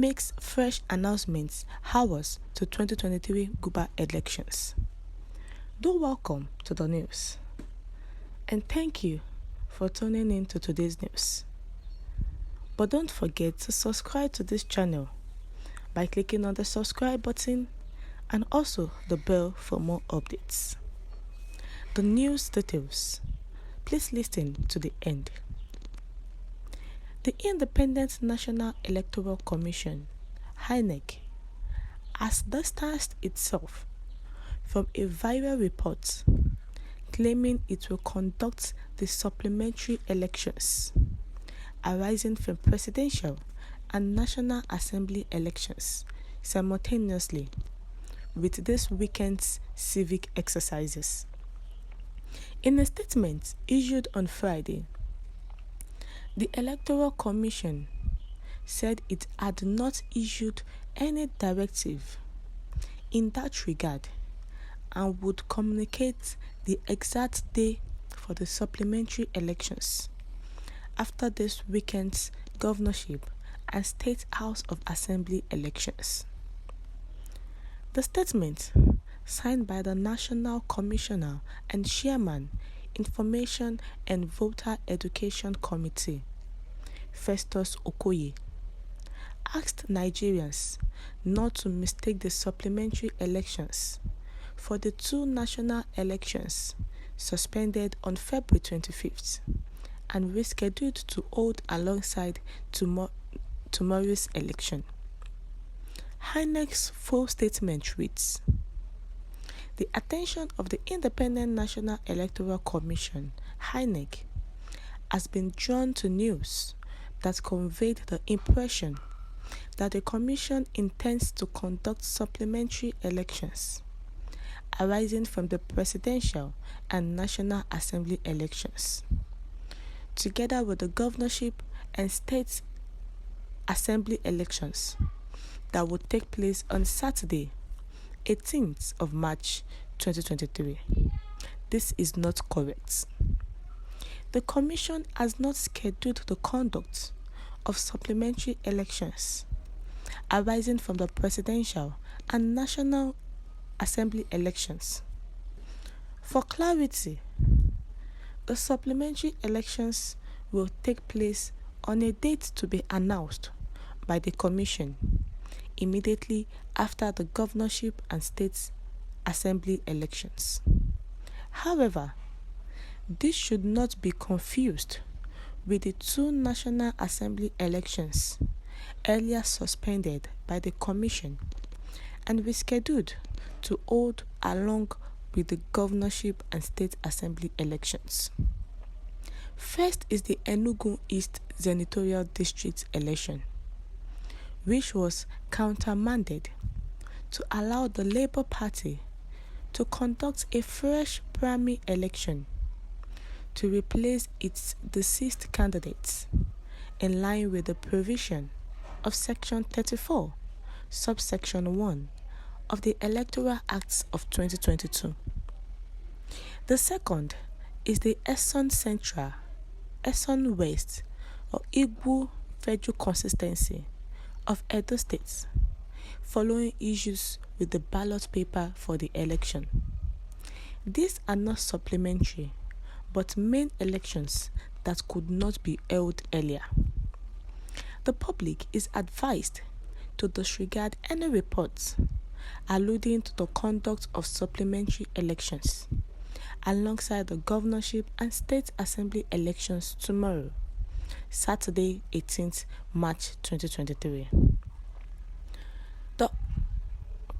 makes fresh announcements hours to 2023 Guba elections. Do welcome to the news, and thank you for tuning in to today's news. But don't forget to subscribe to this channel by clicking on the subscribe button and also the bell for more updates. The news details. Please listen to the end. The Independent National Electoral Commission, Inec, has distanced itself from a viral report claiming it will conduct the supplementary elections arising from presidential and National Assembly elections simultaneously with this weekend's civic exercises. In a statement issued on Friday, the Electoral Commission said it had not issued any directive in that regard and would communicate the exact day for the supplementary elections after this weekend's governorship and State House of Assembly elections. The statement, signed by the National Commissioner and Chairman, Information and Voter Education Committee, Festus Okoye, asked Nigerians not to mistake the supplementary elections for the two national elections suspended on February 25th and rescheduled to hold alongside tomorrow's election. Inec's full statement reads: the attention of the Independent National Electoral Commission, Inec, has been drawn to news that conveyed the impression that the Commission intends to conduct supplementary elections arising from the presidential and National Assembly elections, together with the governorship and state assembly elections that will take place on Saturday, 18th of March 2023. This is not correct. The Commission has not scheduled the conduct of supplementary elections arising from the presidential and National Assembly elections. For clarity, the supplementary elections will take place on a date to be announced by the Commission immediately after the governorship and state assembly elections. However, this should not be confused with the two National Assembly elections earlier suspended by the Commission and rescheduled to hold along with the governorship and state assembly elections. First is the Enugu East Senatorial District election, which was countermanded to allow the Labour Party to conduct a fresh primary election to replace its deceased candidates in line with the provision of Section 34, subsection 1 of the Electoral Acts of 2022. The second is the Eson Central, Eson West, or Igbo Federal Consistency of Edo State, following issues with the ballot paper for the election. These are not supplementary, but main elections that could not be held earlier. The public is advised to disregard any reports alluding to the conduct of supplementary elections alongside the governorship and state assembly elections tomorrow, Saturday, 18th March 2023. The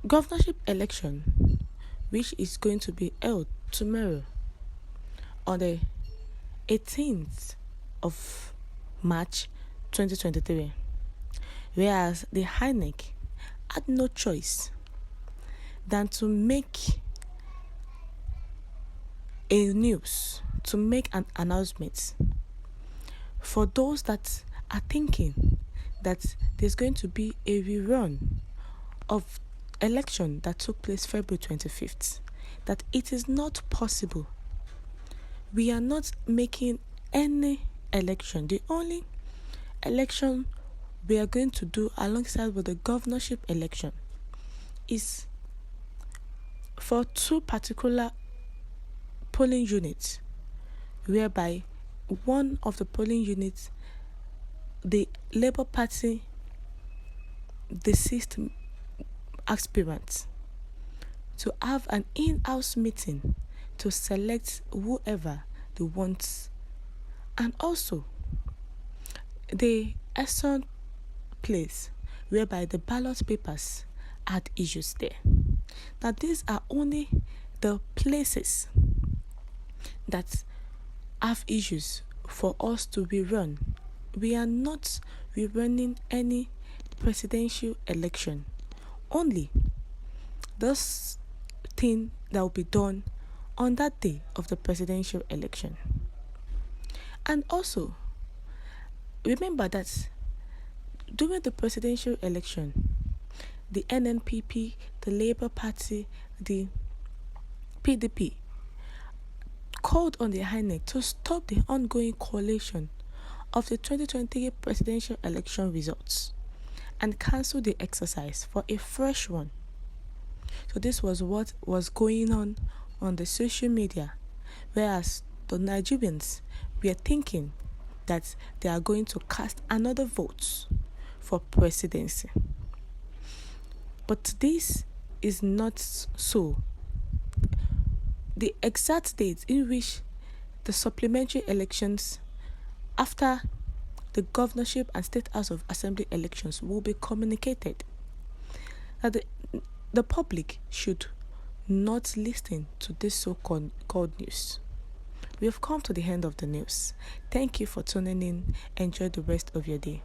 governorship election, which is going to be held tomorrow on the 18th of March 2023, whereas the Inec had no choice than to make an announcement for those that are thinking that there's going to be a rerun of election that took place February 25th, that it is not possible. We are not making any election. The only election we are going to do alongside with the governorship election is for two particular polling units, whereby one of the polling units, the Labour Party deceased aspirants, to have an in-house meeting to select whoever they want, and also the Essen place whereby the ballot papers had issues there. Now these are only the places that have issues for us to rerun. We are not rerunning any presidential election, only those thing that will be done on that day of the presidential election. And also remember that during the presidential election, the NNPP, the Labour Party, the PDP called on the Inec to stop the ongoing collation of the 2023 presidential election results and cancel the exercise for a fresh one. So this was what was going on the social media, whereas the Nigerians were thinking that they are going to cast another vote for presidency. But this is not so. The exact date in which the supplementary elections after the governorship and state house of assembly elections will be communicated. That the public should not listen to this so-called news. We have come to the end of the news. Thank you for tuning in. Enjoy the rest of your day.